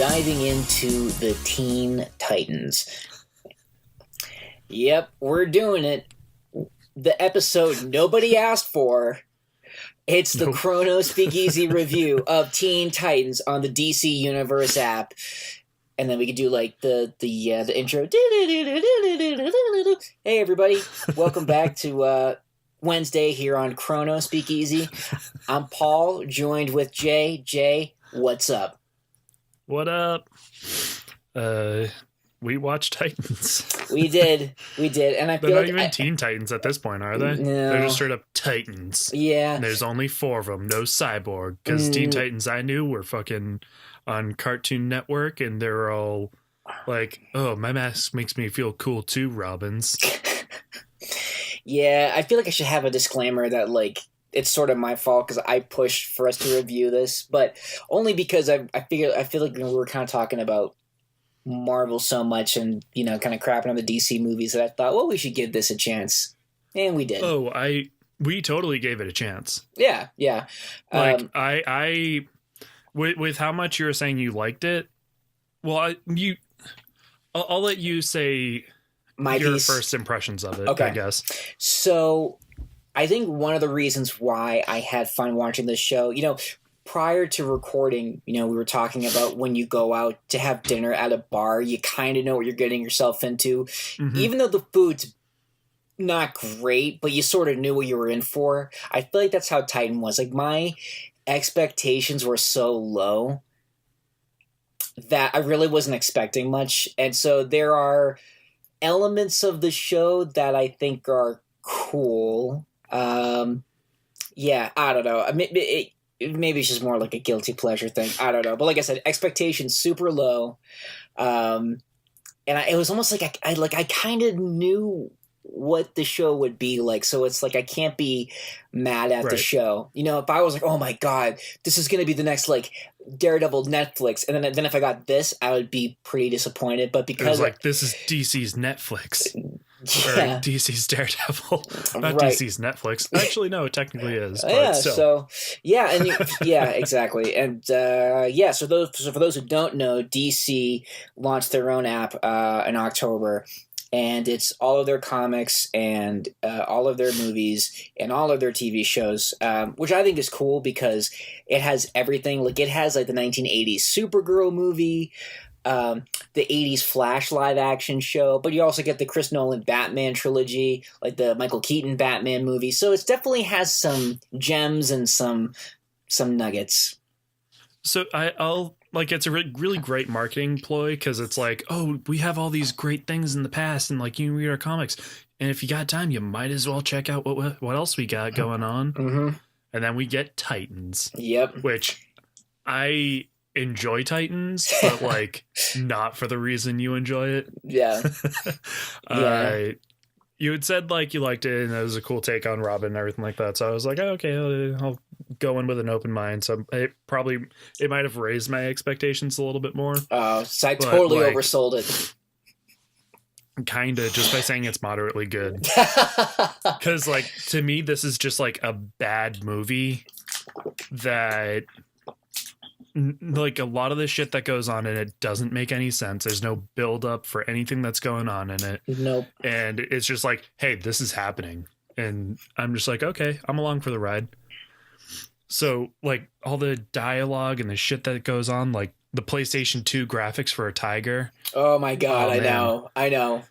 diving into the Teen Titans. Yep, we're doing it. The episode nobody asked for. It's the Chrono Speakeasy review of Teen Titans on the DC Universe app. And then we could do like the intro. Hey everybody, welcome back to Wednesday here on Chrono Speakeasy. I'm Paul, joined with Jay. Jay, what's up? What up? We watched Titans. We did, and I feel they're like not even Teen Titans at this point, are they? No. They're just straight up Titans. Yeah. And there's only 4 of them, no Cyborg, because Teen Titans I knew were fucking on Cartoon Network, and they're all like, "Oh, my mask makes me feel cool too, Robbins." Yeah, I feel like I should have a disclaimer that like it's sort of my fault because I pushed for us to review this, but only because I feel like we were kind of talking about Marvel so much and, you know, kind of crapping on the DC movies that I thought, well, we should give this a chance. And we did. Oh, we totally gave it a chance. Yeah. Like, I with how much you were saying you liked it, well, I'll let you say your first impressions of it, okay. I guess. So I think one of the reasons why I had fun watching this show, you know, prior to recording, you know, we were talking about when you go out to have dinner at a bar, you kind of know what you're getting yourself into. Mm-hmm. Even though the food's not great, but you sort of knew what you were in for. I feel like that's how Titan was. Like, my expectations were so low that I really wasn't expecting much. And so there are elements of the show that I think are cool. Yeah, I don't know. I mean, maybe it's just more like a guilty pleasure thing. I don't know. But like I said, expectations super low. And it was almost like I kind of knew what the show would be like. So it's like I can't be mad at the show. You know, if I was like, oh my God, this is going to be the next like Daredevil Netflix. And then if I got this, I would be pretty disappointed. But because it was like, this is DC's Netflix. Yeah. Or DC's Daredevil, not DC's Netflix. Actually, no, it technically is. But yeah. still. So yeah, and yeah, exactly. And yeah, so for those who don't know, DC launched their own app in October, and it's all of their comics and all of their movies and all of their TV shows, which I think is cool because it has everything. Like, it has like the 1980s Supergirl movie. The 80s Flash live action show, but you also get the Chris Nolan Batman trilogy, like the Michael Keaton Batman movie. So it definitely has some gems and some nuggets. So I'll like, it's a really great marketing ploy because it's like, oh, we have all these great things in the past, and like, you can read our comics, and if you got time, you might as well check out what else we got going on. Mm-hmm. And then we get Titans. Yep. Which I enjoy Titans, but like not for the reason you enjoy it. Yeah. Yeah. You had said like you liked it and it was a cool take on Robin and everything like that. So I was like, oh, okay, I'll go in with an open mind. So it might have raised my expectations a little bit more. Oh, so I totally oversold it. Kind of, just by saying it's moderately good. Because like, to me, this is just like a bad movie that, like, a lot of the shit that goes on in it doesn't make any sense. There's no build up for anything that's going on in it. Nope. And it's just like, hey, this is happening. And I'm just like, okay, I'm along for the ride. So like, all the dialogue and the shit that goes on, like the PlayStation 2 graphics for a tiger. Oh my God. I know.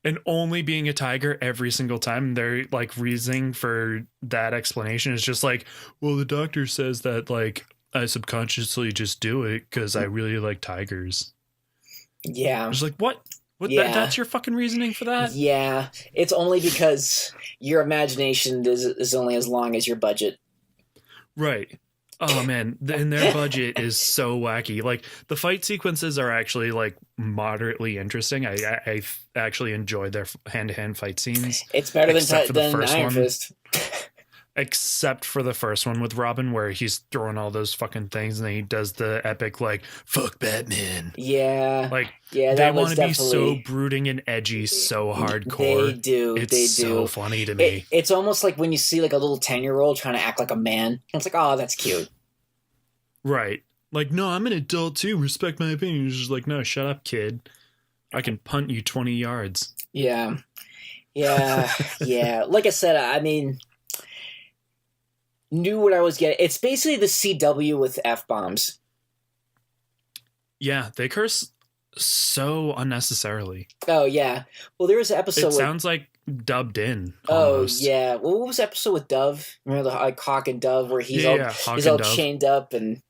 And only being a tiger every single time, their like reasoning for that explanation is just like, well, the doctor says that like I subconsciously just do it because I really like tigers. Yeah. I was like, what? Yeah. That's your fucking reasoning for that? Yeah. It's only because your imagination is only as long as your budget. Right. Oh, man. And their budget is so wacky. Like, the fight sequences are actually, like, moderately interesting. I actually enjoyed their hand-to-hand fight scenes. It's better than Iron Fist. Except for the first one with Robin, where he's throwing all those fucking things and then he does the epic, like, fuck Batman. Yeah. Like, yeah, they want to be so brooding and edgy, so hardcore. They do. It's so funny to me. It's almost like when you see, like, a little 10-year-old trying to act like a man. And it's like, oh, that's cute. Right. like, no, I'm an adult too. Respect my opinion. He's just like, no, shut up, kid. I can punt you 20 yards. Yeah. Yeah. Yeah. Like I said, I mean, knew what I was getting. It's basically the CW with F-bombs. Yeah, they curse so unnecessarily. Oh, yeah. Well, there was an episode It sounds like dubbed in. Oh, Almost. yeah. Well, what was the episode with Dove? Remember the like Hawk and Dove where he's Hawk he's and all Dove. chained up and...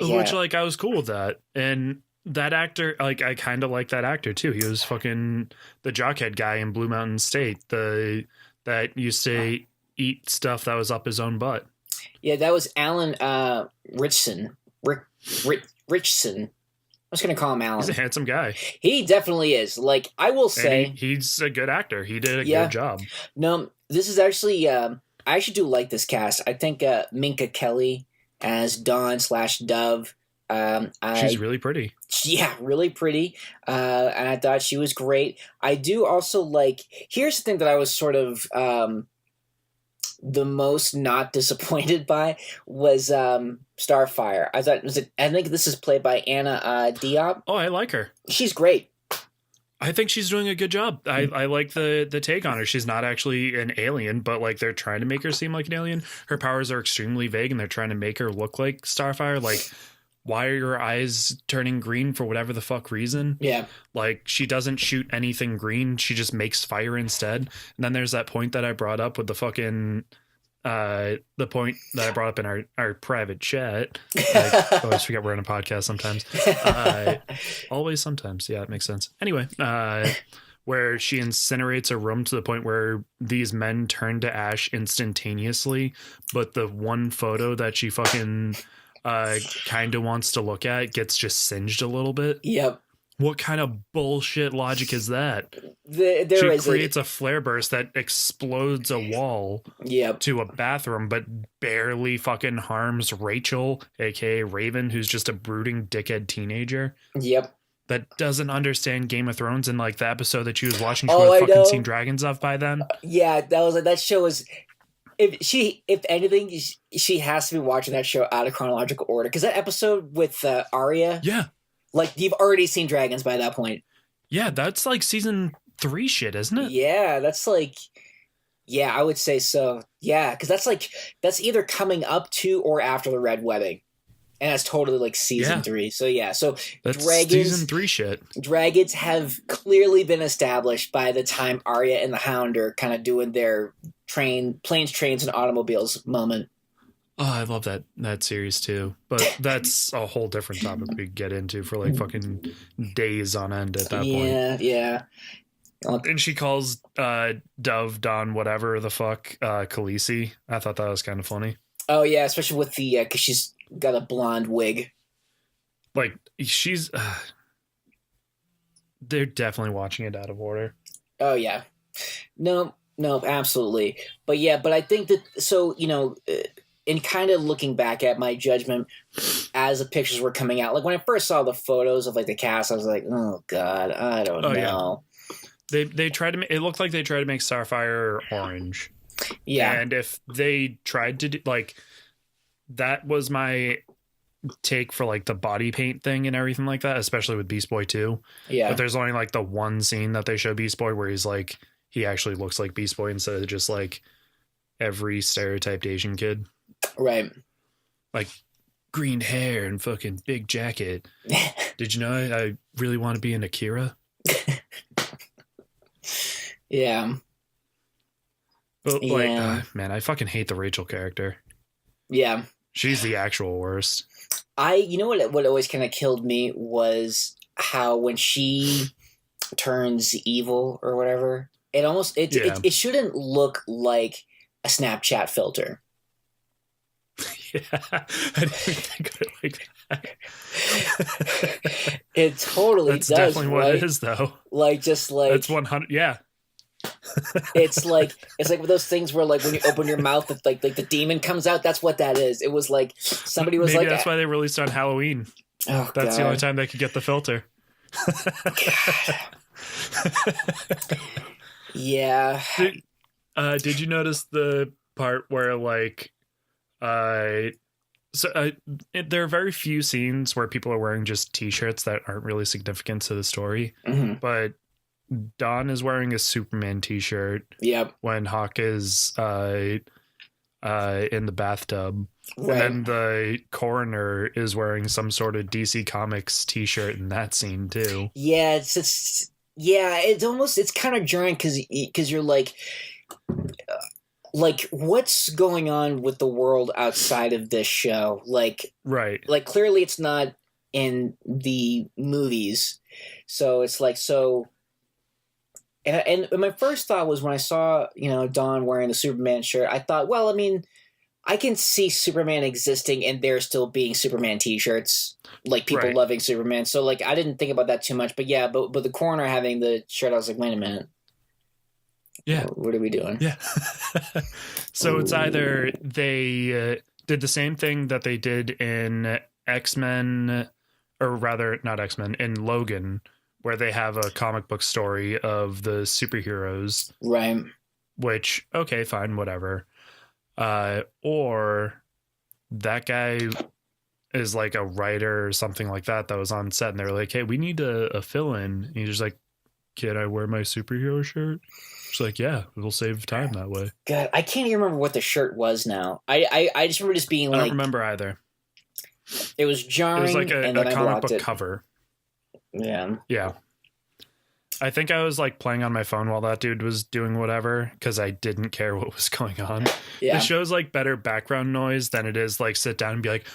Which, like, I was cool with that. And that actor, like, I kind of like that actor, too. He was fucking the jockhead guy in Blue Mountain State. That used to eat stuff that was up his own butt. Yeah, that was Alan Richson. Richson. I was going to call him Alan. He's a handsome guy. He definitely is. Like, I will say... And he's a good actor. He did a good job. No, this is actually... I actually do like this cast. I think Minka Kelly as Dawn/Dove. She's really pretty. Yeah, really pretty. And I thought she was great. I do also like... Here's the thing that I was sort of... the most not disappointed by was Starfire. I think this is played by Anna Diop. Oh, I like her. She's great. I think she's doing a good job. I like the take on her. She's not actually an alien, but like they're trying to make her seem like an alien. Her powers are extremely vague, and they're trying to make her look like Starfire. Like, why are your eyes turning green for whatever the fuck reason? Yeah. Like, she doesn't shoot anything green. She just makes fire instead. And then there's that point that I brought up with the fucking... the point that I brought up in our private chat. I always forget we're on a podcast sometimes. Always sometimes. Yeah, it makes sense. Anyway, where she incinerates a room to the point where these men turn to ash instantaneously, but the one photo that she fucking kind of wants to look at gets just singed a little bit. Yep. What kind of bullshit logic is that? She creates a flare burst that explodes a wall to a bathroom, but barely fucking harms Rachel, aka Raven, who's just a brooding dickhead teenager. Yep. That doesn't understand Game of Thrones, and like the episode that she was watching, she Oh, would I have fucking know. seen dragons off by then. Yeah, that show is... If anything, she has to be watching that show out of chronological order. Because that episode with Arya... Yeah. Like, you've already seen dragons by that point. Yeah, that's like season 3 shit, isn't it? Yeah, that's like... Yeah, I would say so. Yeah, because that's either coming up to or after the Red Wedding. And that's totally like season 3. So yeah, so that's dragons... season 3 shit. Dragons have clearly been established by the time Arya and the Hound are kind of doing their planes, trains, and automobiles moment. Oh, I love that series too. But that's a whole different topic we could get into for like fucking days on end at that point. Yeah. And she calls Dove, Dawn, whatever the fuck, Khaleesi. I thought that was kind of funny. Oh yeah, especially with the because she's got a blonde wig. Like she's, they're definitely watching it out of order. Oh yeah, no, absolutely. But I think that in kind of looking back at my judgment as the pictures were coming out, like when I first saw the photos of like the cast, I was like, oh god, I don't know. Yeah. They tried to. It looked like they tried to make Starfire orange. Yeah, and if they tried to do like, that was my take for like the body paint thing and everything like that, especially with Beast Boy 2. Yeah, but there's only like the one scene that they show Beast Boy where he's like, he actually looks like Beast Boy instead of just like every stereotyped Asian kid. Right. Like green hair and fucking big jacket. Did you know I really want to be an Akira? Yeah. But like, man, I fucking hate the Rachel character. Yeah. She's the actual worst. You know what always kind of killed me was how when she turns evil or whatever, it shouldn't look like a Snapchat filter. Yeah, I didn't even think of it like that. It totally That's does. definitely what it is, though. Like just like that's 100. Yeah. it's like with those things where like when you open your mouth, like the demon comes out. That's what that is. It was like somebody was Maybe that's why they released on Halloween. Oh, that's the only time they could get the filter. Yeah. Did you notice the part where like So there are very few scenes where people are wearing just t-shirts that aren't really significant to the story, Mm-hmm. but Dawn is wearing a Superman t-shirt Yep. when Hawk is in the bathtub. Right. And then the coroner is wearing some sort of DC Comics t-shirt in that scene too. Yeah, it's almost it's kind of jarring because you're like what's going on with the world outside of this show? Right. Like clearly it's not in the movies, so it's like so. And my first thought was when I saw Dawn wearing the Superman shirt, I thought, well, I mean, I can see Superman existing and there still being Superman T-shirts, like people Right. loving Superman. So like I didn't think about that too much, but yeah, but the coroner having the shirt, I was like, wait a minute, Yeah. what are we doing? Yeah. So it's either they did the same thing that they did in X-Men, or rather not X-Men, in Logan, where they have a comic book story of the superheroes, Right. which, okay, fine, whatever. Or that guy is like a writer or something like that was on set, and they were like, hey, we need a fill-in. And he's just like, can I wear my superhero shirt? She's like, yeah, it'll save time that way. God, I can't even remember what the shirt was now. I just remember just being I like, don't remember either. it was jarring. It was like and a then I comic blocked book it. cover. Yeah. Yeah. I think I was like playing on my phone while that dude was doing whatever because I didn't care what was going on. Yeah. The show's like better background noise than it is like sit down and be like,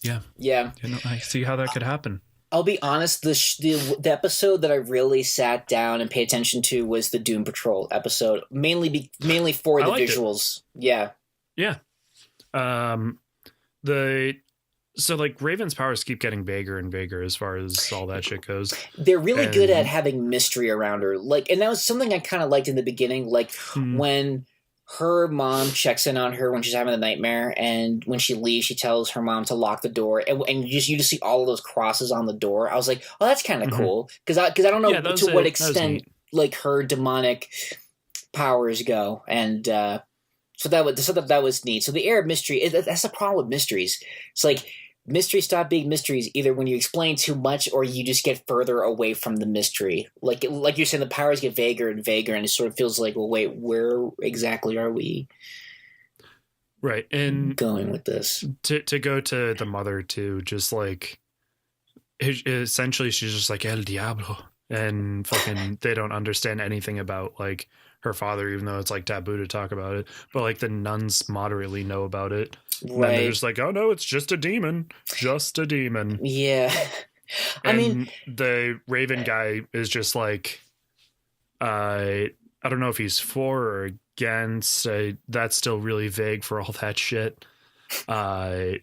yeah. Yeah. I see how that could happen. I'll be honest. The episode that I really sat down and paid attention to was the Doom Patrol episode, mainly for the visuals. Yeah. Yeah. So like Raven's powers keep getting bigger and bigger as far as all that shit goes. They're really good at having mystery around her. Like, and that was something I kind of liked in the beginning. Like when her mom checks in on her when she's having a nightmare, and when she leaves, she tells her mom to lock the door, and you just see all of those crosses on the door. I was like, oh, that's kind of cool because I don't know to what extent like her demonic powers go, and so that was neat. So the air of mystery, that's the problem with mysteries. It's like mysteries stop being mysteries either when you explain too much or you just get further away from the mystery. Like you're saying, the powers get vaguer and vaguer, and it sort of feels like, well, wait, where exactly are we? Right, and going with this to go to the mother too, just like essentially she's just like El Diablo, and fucking they don't understand anything about like her father, even though it's like taboo to talk about it. But like the nuns moderately know about it. Right. And then they're just like, oh no, it's just a demon. Just a demon. Yeah. I mean, the Raven guy is just like, I don't know if he's for or against. That's still really vague for all that shit. I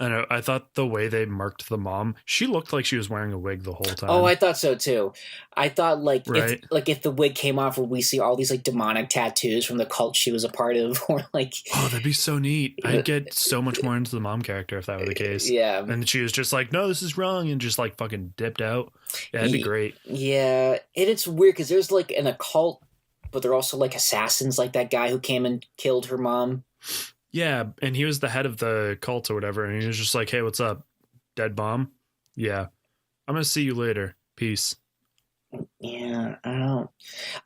know. I thought the way they marked the mom, she looked like she was wearing a wig the whole time. Oh, I thought so too. I thought like if the wig came off, would we see all these like demonic tattoos from the cult she was a part of, or like? Oh, that'd be so neat. I'd get so much more into the mom character if that were the case. Yeah. And she was just like, no, this is wrong, and just like fucking dipped out. Yeah, that'd be great. Yeah, and it's weird because there's like an occult, but they're also like assassins, like that guy who came and killed her mom. Yeah, and he was the head of the cult or whatever, and he was just like, hey, what's up? Dead bomb? Yeah. I'm going to see you later. Peace. Yeah, I don't know.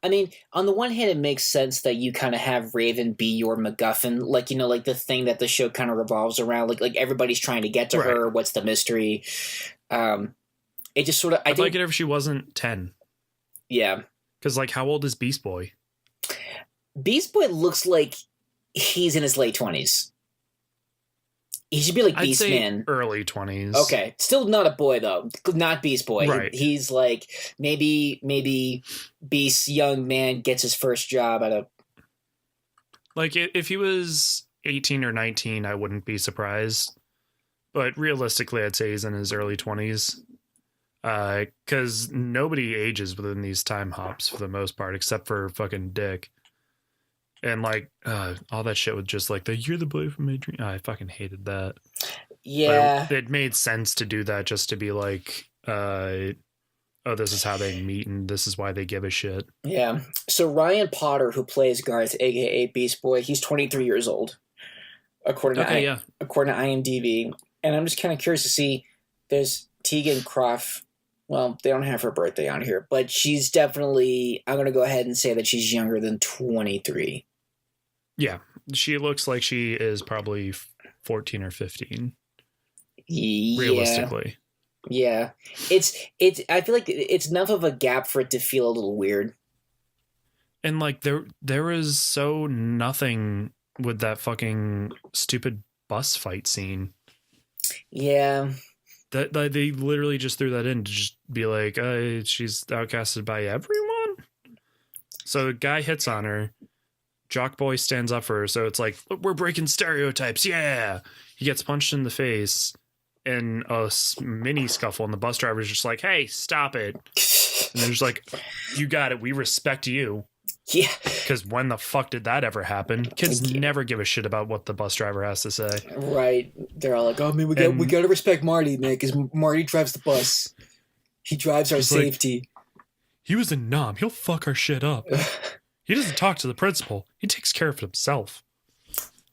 I mean, on the one hand, it makes sense that you kind of have Raven be your MacGuffin, like, like the thing that the show kind of revolves around, like everybody's trying to get to her. What's the mystery? It just sort of... I'd like it if she wasn't 10. Yeah. Because, like, how old is Beast Boy? Beast Boy looks like he's in his late 20s. He should be like Beast Man. Early 20s. Okay. Still not a boy, though. Not Beast Boy. Right. He's like, maybe Beast young man gets his first job at a... Like, if he was 18 or 19, I wouldn't be surprised. But realistically, I'd say he's in his early 20s. Because nobody ages within these time hops for the most part, except for fucking Dick. And like all that shit with just like you're the boy from my dream. I fucking hated that. Yeah, but it made sense to do that just to be like, oh, this is how they meet and this is why they give a shit. Yeah. So Ryan Potter, who plays Garth, aka Beast Boy, he's 23 years old, according to IMDb. And I'm just kind of curious to see. There's Tegan Croft. Well, they don't have her birthday on here, but she's definitely. I'm going to go ahead and say that she's younger than 23. Yeah, she looks like she is probably 14 or 15. Yeah. Realistically. Yeah, it's. I feel like it's enough of a gap for it to feel a little weird. And like there is so nothing with that fucking stupid bus fight scene. Yeah. That they literally just threw that in to just be like, she's outcasted by everyone. So the guy hits on her. Jock Boy stands up for her. So it's like, we're breaking stereotypes. Yeah. He gets punched in the face in a mini scuffle, and the bus driver's just like, hey, stop it. And they're just like, you got it. We respect you. Yeah. Because when the fuck did that ever happen? Kids never give a shit about what the bus driver has to say. Right. They're all like, oh, man, we got to respect Marty, man, because Marty drives the bus. He drives our safety. Like, he was a nom. He'll fuck our shit up. He doesn't talk to the principal. He takes care of himself.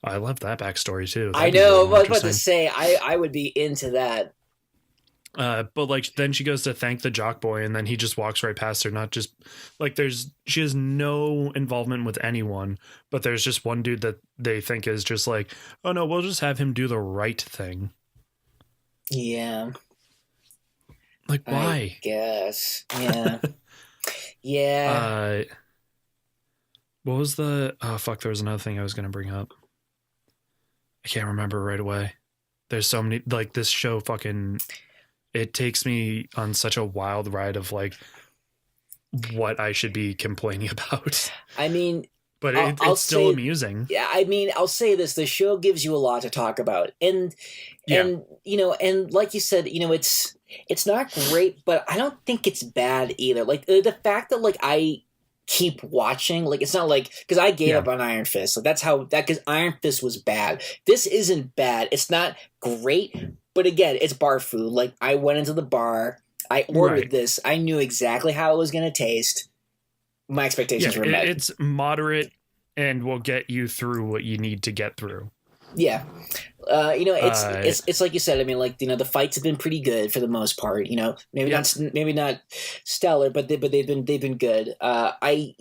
I love that backstory, too. I know. I was about to say, I would be into that. But like then she goes to thank the Jock Boy, and then he just walks right past her. Not just like she has no involvement with anyone, but there's just one dude that they think is just like, oh no, we'll just have him do the right thing. Yeah. Like why? I guess. Yeah. Yeah. What was the? Oh fuck! There was another thing I was gonna bring up. I can't remember right away. There's so many. Like this show, fucking. It takes me on such a wild ride of like what I should be complaining about. I mean, but it's still amusing. Yeah, I mean, I'll say this: the show gives you a lot to talk about, and you know, and like you said, you know, it's not great, but I don't think it's bad either. Like the fact that like I keep watching, like it's not like because I gave up on Iron Fist, like that's how that because Iron Fist was bad. This isn't bad. It's not great. But again, it's bar food. Like, I went into the bar, I ordered this, I knew exactly how it was going to taste. My expectations were met. It's moderate and will get you through what you need to get through. Yeah. You know, it's like you said, I mean, like, you know, the fights have been pretty good for the most part, you know, maybe not stellar, but they've been good. I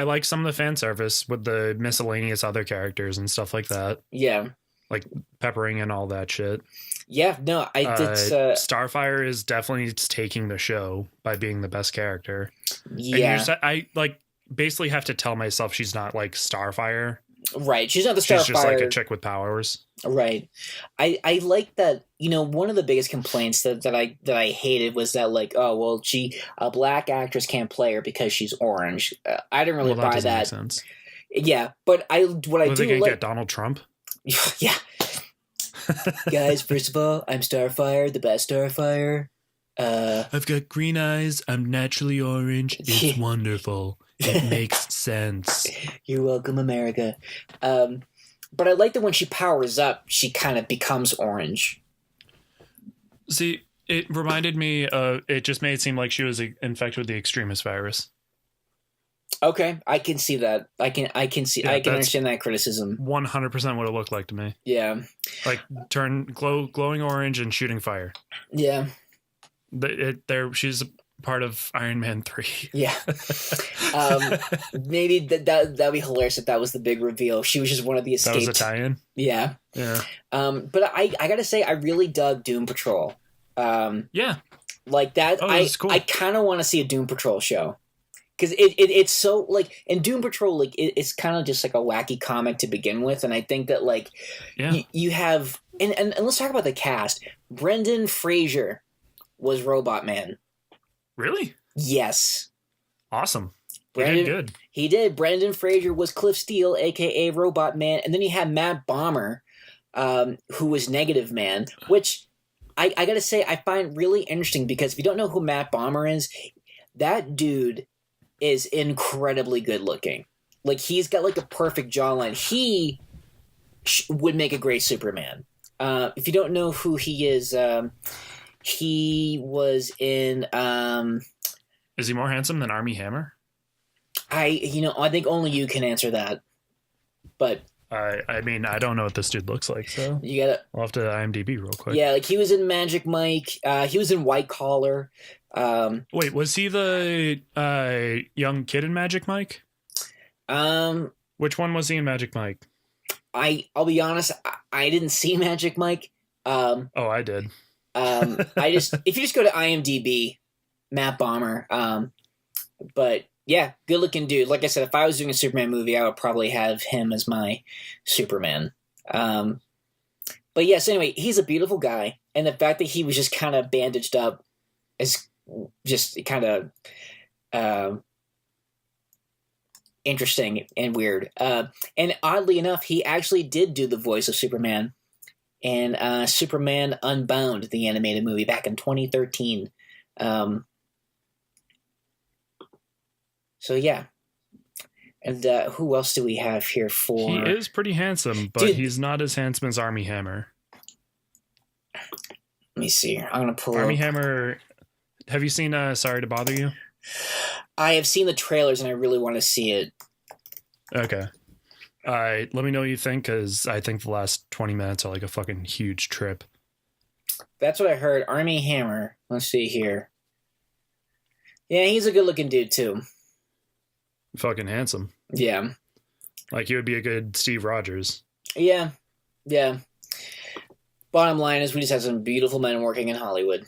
like some of the fan service with the miscellaneous other characters and stuff like that. Yeah. Like peppering and all that shit. Yeah, no, Starfire is definitely taking the show by being the best character. Yeah. And I like basically have to tell myself she's not like Starfire. Right. She's not the Starfire. She's just like a chick with powers. Right. I like that, you know, one of the biggest complaints that I hated was that like, oh, well, a black actress can't play her because she's orange. I didn't really buy that. Make sense. Yeah, but I do they gonna get Donald Trump? Yeah. Guys, first of all, I'm Starfire, the best Starfire. I've got green eyes. I'm naturally orange. It's wonderful. It makes sense. You're welcome, America. But I like that when she powers up, she kind of becomes orange. See, it reminded me it just made it seem like she was infected with the extremist virus. Okay, I can see that. I can understand that criticism. 100% what it looked like to me. Yeah. Like glowing orange and shooting fire. Yeah. She's part of Iron Man 3. Yeah. Maybe that'd be hilarious if that was the big reveal. She was just one of the escaped. That was a tie-in? Yeah. Yeah. But I gotta say, I really dug Doom Patrol. Yeah. Like that. Cool. I kind of want to see a Doom Patrol show. Because it's so, like, in Doom Patrol, like, it's kind of just, like, a wacky comic to begin with, and I think that, like, you have, and let's talk about the cast. Brendan Fraser was Robot Man. Really? Yes. Awesome. He did good. He did. Brendan Fraser was Cliff Steele, a.k.a. Robot Man, and then you had Matt Bomer, who was Negative Man, which I gotta say, I find really interesting, because if you don't know who Matt Bomer is, that dude is incredibly good looking. Like, he's got like a perfect jawline. He would make a great Superman. If you don't know who he is, He was in Is he more handsome than Armie Hammer? I think only you can answer that. But I mean, I don't know what this dude looks like, so you gotta. I'll have to IMDb real quick. Yeah, like he was in Magic Mike. He was in White Collar. Wait, was he the young kid in Magic Mike? Which one was he in Magic Mike? I'll be honest, I didn't see Magic Mike. Oh, I did. If you just go to IMDb, Matt Bomber. But yeah, good looking dude. Like I said, if I was doing a Superman movie, I would probably have him as my Superman. But yes, anyway, he's a beautiful guy, and the fact that he was just kind of bandaged up is just kind of interesting and weird. And oddly enough, he actually did do the voice of Superman in Superman Unbound, the animated movie, back in 2013. So yeah. And who else do we have here for? He is pretty handsome, but he's not as handsome as Armie Hammer. Let me see. I'm going to pull Armie Hammer. Have you seen Sorry to Bother You? I have seen the trailers and I really want to see it. Okay. Let me know what you think, because I think the last 20 minutes are like a fucking huge trip. That's what I heard. Armie Hammer. Let's see here. Yeah, he's a good looking dude too. Fucking handsome. Yeah. Like he would be a good Steve Rogers. Yeah. Yeah. Bottom line is we just have some beautiful men working in Hollywood.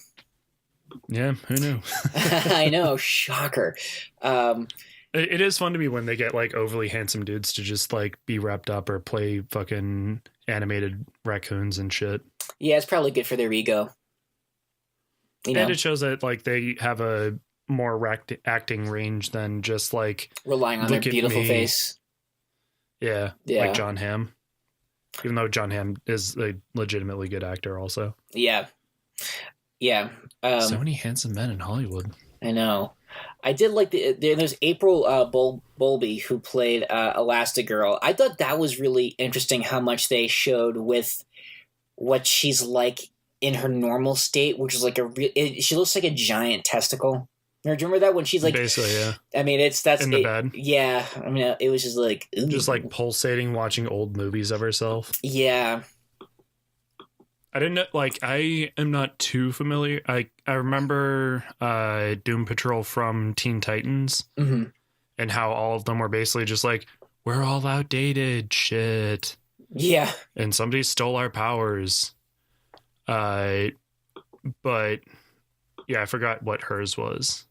Yeah, who knew? I know, shocker. It is fun to me when they get like overly handsome dudes to just like be wrapped up or play fucking animated raccoons and shit. Yeah, it's probably good for their ego. You know? And it shows that like they have a more acting range than just like relying on their beautiful face. Yeah, like John Hamm. Even though John Hamm is a legitimately good actor also. Yeah. Yeah. So many handsome men in Hollywood. I know. I did like there's April Bowlby who played Elastigirl. I thought that was really interesting how much they showed with what she's like in her normal state, which is like she looks like a giant testicle. Remember that when she's like basically, yeah. I mean, that's in the bed. Yeah, I mean, it was just like ooh. Just like pulsating, watching old movies of herself. Yeah, I didn't know. Like, I am not too familiar. I remember Doom Patrol from Teen Titans, mm-hmm. and how all of them were basically just like, we're all outdated, shit. Yeah, and somebody stole our powers. But yeah, I forgot what hers was.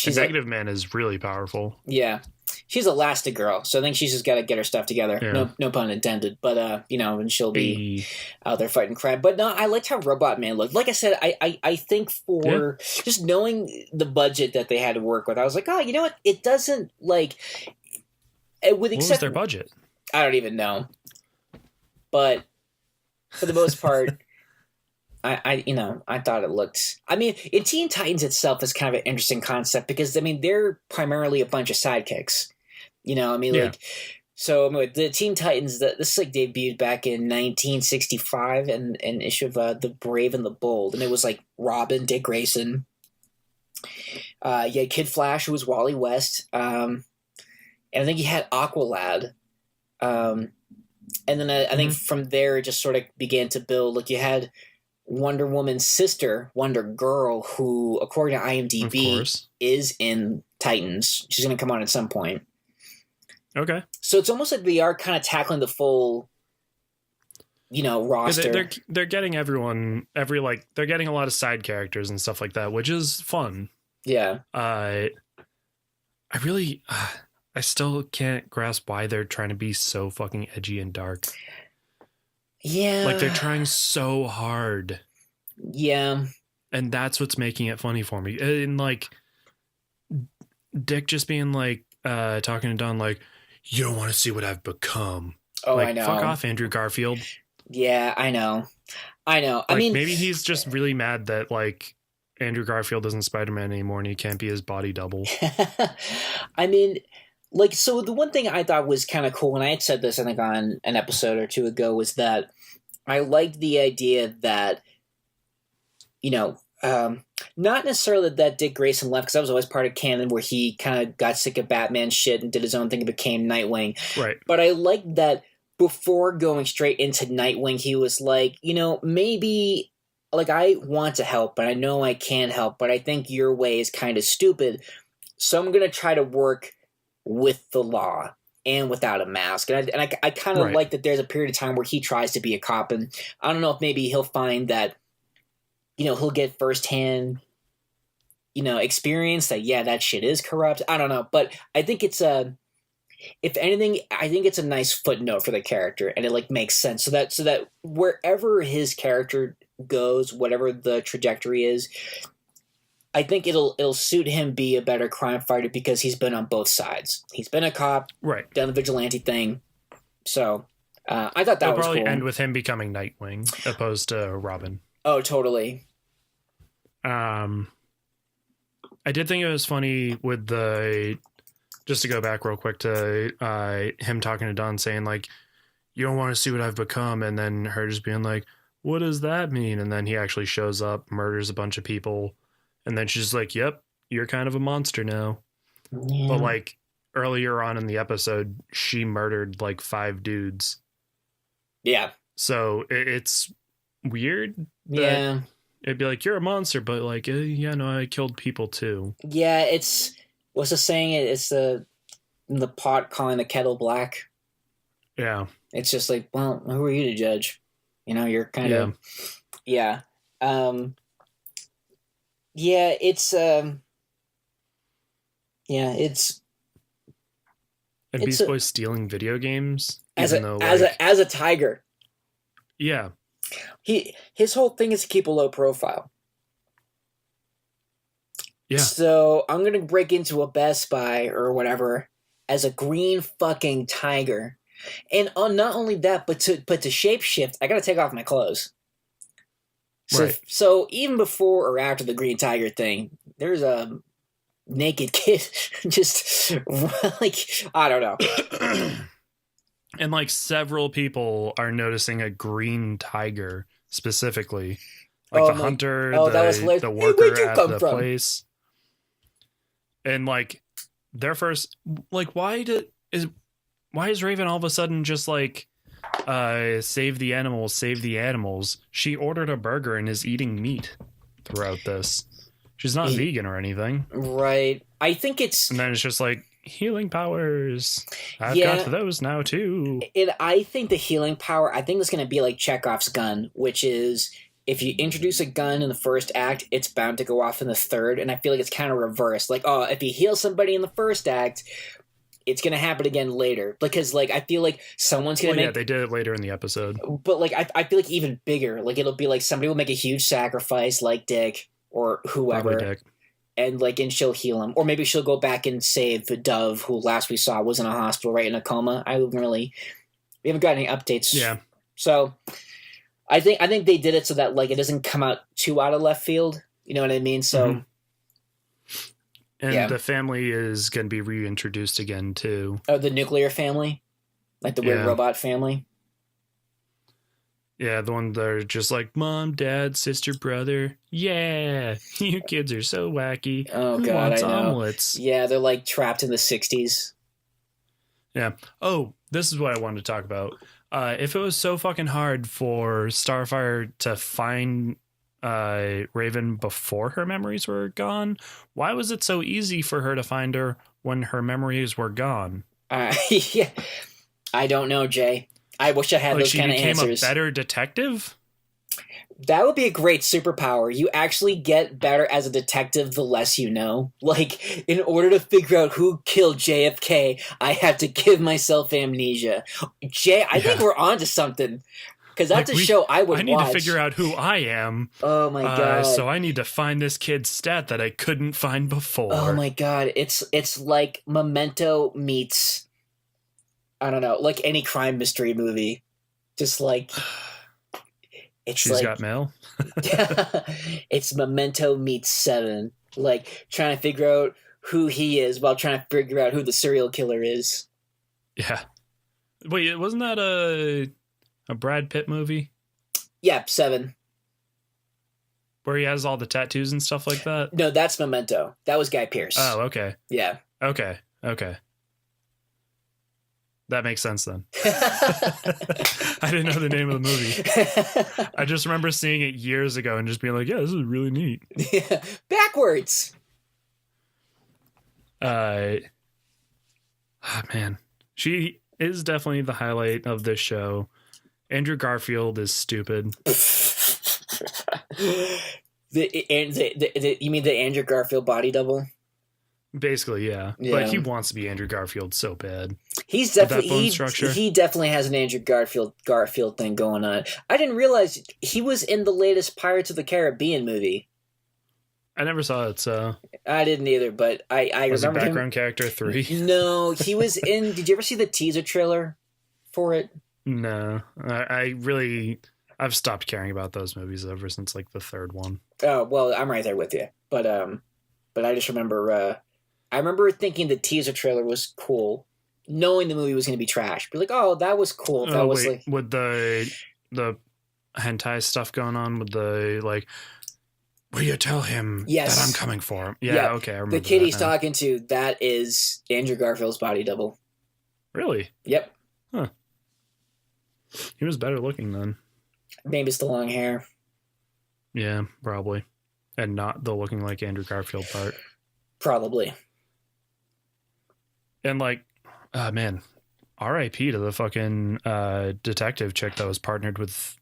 Negative Man is really powerful. Yeah. She's Elastigirl, so I think she's just got to get her stuff together. Yeah. No pun intended. But, and she'll be out there fighting crime. But no, I liked how Robot Man looked. Like I said, I think for just knowing the budget that they had to work with, I was like, oh, you know what? It doesn't, like... What was their budget? I don't even know. But for the most part... I thought it looked... I mean, in Teen Titans itself is kind of an interesting concept because, I mean, they're primarily a bunch of sidekicks. The Teen Titans, this like debuted back in 1965 and an issue of The Brave and the Bold. And it was like Robin, Dick Grayson. Kid Flash, who was Wally West. And I think you had Aqualad. And then I think from there it just sort of began to build. Like you had... Wonder Woman's sister, Wonder Girl, who, according to IMDb, is in Titans. She's going to come on at some point. Okay. So it's almost like they are kind of tackling the full, roster. They're getting everyone, they're getting a lot of side characters and stuff like that, which is fun. Yeah. I still can't grasp why they're trying to be so fucking edgy and dark. Yeah. Like, they're trying so hard. Yeah. And that's what's making it funny for me. And, like, Dick just being, like, talking to Don, like, you don't want to see what I've become. Oh, like, I know. Fuck off, Andrew Garfield. Yeah, I know. Like, I mean... Maybe he's just really mad that, like, Andrew Garfield isn't Spider-Man anymore and he can't be his body double. I mean... Like, so the one thing I thought was kind of cool, and I had said this, I think, on an episode or two ago, was that I liked the idea that you know, not necessarily that Dick Grayson left, because that was always part of canon where he kind of got sick of Batman shit and did his own thing and became Nightwing. Right. But I like that before going straight into Nightwing, he was like, maybe like I want to help, but I know I can't help, but I think your way is kind of stupid. So I'm going to try to work with the law and without a mask. And I kind of Right. like that there's a period of time where he tries to be a cop. And I don't know if maybe he'll find that, he'll get firsthand, experience that, yeah, that shit is corrupt. I don't know. But I think it's if anything, I think it's a nice footnote for the character, and it like makes sense. So that wherever his character goes, whatever the trajectory is, I think it'll suit him be a better crime fighter because he's been on both sides. He's been a cop, Right. done the vigilante thing. So I thought that It'll was probably cool. end with him becoming Nightwing opposed to Robin. Oh, totally. I did think it was funny with just to go back real quick to him talking to Dawn saying like, you don't want to see what I've become. And then her just being like, what does that mean? And then he actually shows up, murders a bunch of people. And then she's like, yep, you're kind of a monster now. Yeah. But like earlier on in the episode, she murdered like 5 dudes. Yeah. So it's weird. Yeah. It'd be like, you're a monster, but like, yeah, no, I killed people too. Yeah, it's what's the saying? It's the pot calling the kettle black. Yeah. It's just like, well, who are you to judge? You're kind of yeah. Yeah, it's it's And it's Beast Boy's stealing video games, as even a though as a tiger. yeah, His whole thing is to keep a low profile. yeah. So I'm gonna break into a Best Buy or whatever as a green fucking tiger, and not only that, but to shapeshift, I gotta take off my clothes. So Right. so even before or after the green tiger thing, there's a naked kid just like I don't know. And like several people are noticing a green tiger specifically, like the hunter, that was hilarious. the Hey, worker where'd you at come the from? place, and like their first, like why is Raven all of a sudden just like save the animals? She ordered a burger and is eating meat throughout this. She's not vegan or anything. Right. I think it's And then it's just like healing powers. I've Yeah. got those now too. I think the healing power, I think it's going to be like Chekhov's gun, which is if you introduce a gun in the first act, it's bound to go off in the third. And I feel like it's kind of reversed. Like, oh, if you heal somebody in the first act, it's going to happen again later. Because, like, I feel like someone's going to Yeah, make... they did it later in the episode. But, like, I feel like even bigger. Like, it'll be like somebody will make a huge sacrifice, like Dick or whoever. Probably Dick. And she'll heal him. Or maybe she'll go back and save Dove, who last we saw was in a hospital, right, in a coma. We haven't got any updates. Yeah. So I think they did it so that like it doesn't come out too out of left field. You know what I mean? So And the family is going to be reintroduced again too. Oh, the nuclear family? Like the weird robot family? Yeah, the one that are just like mom, dad, sister, brother. Yeah, you kids are so wacky. Oh Who god, wants I know. omelets? Yeah, they're like trapped in the 60s. Yeah. Oh, this is what I wanted to talk about. If it was so fucking hard for Starfire to find Raven before her memories were gone, why was it so easy for her to find her when her memories were gone? Yeah, I don't know, Jay. I wish I had those kind of answers. She became a better detective? That would be a great superpower. You actually get better as a detective the less you know. Like, in order to figure out who killed JFK, I have to give myself amnesia. Jay, I think we're onto something. Because that's a show I would watch. I need to figure out who I am. Oh my god. So I need to find this kid's stat that I couldn't find before. Oh my god. It's like Memento meets, I don't know, like any crime mystery movie. Just like... She's got mail. It's Memento meets Seven. Like trying to figure out who he is while trying to figure out who the serial killer is. Yeah. Wait, wasn't that a Brad Pitt movie? Yeah, Seven. Where he has all the tattoos and stuff like that? No, that's Memento. That was Guy Pearce. Oh, okay. Yeah. Okay. That makes sense then. I didn't know the name of the movie. I just remember seeing it years ago and just being like, yeah, this is really neat. Yeah. Backwards. Man. She is definitely the highlight of this show. Andrew Garfield is stupid. You mean the Andrew Garfield body double? Basically, yeah. But he wants to be Andrew Garfield so bad. He's definitely he definitely has an Andrew Garfield thing going on. I didn't realize he was in the latest Pirates of the Caribbean movie. I never saw it, so I didn't either. But I was remember he background character 3. No, he was in. Did you ever see the teaser trailer for it? No, I've stopped caring about those movies ever since like the third one. Oh well, I'm right there with you. But I just remember. I remember thinking the teaser trailer was cool, knowing the movie was going to be trash. But like, oh, that was cool. That was like with the hentai stuff going on with the like. Will you tell him that I'm coming for him? Yeah, okay. I remember the kid he's talking to, that is Andrew Garfield's body double. Really? Yep. Huh. He was better looking then. Maybe it's the long hair. Yeah, probably. And not the looking like Andrew Garfield part. Probably. And like, man, R.I.P. to the fucking detective chick that was partnered with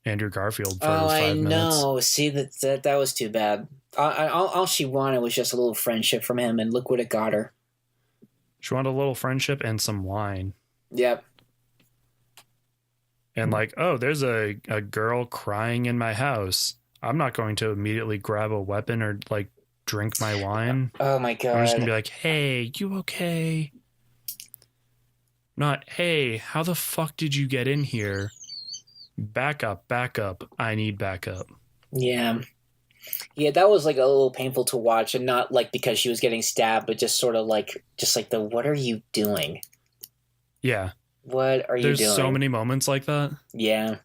Andrew Garfield for 5 minutes. know. See, that was too bad. All she wanted was just a little friendship from him, and look what it got her. She wanted a little friendship and some wine. Yep. And like, oh, there's a girl crying in my house. I'm not going to immediately grab a weapon or like drink my wine. Oh my god. I'm just gonna be like, hey, you okay? Not, hey, how the fuck did you get in here? Back up. I need backup. Yeah. Yeah, that was like a little painful to watch, and not like because she was getting stabbed, but just sort of like the what are you doing? Yeah. What are you doing? There's so many moments like that. Yeah.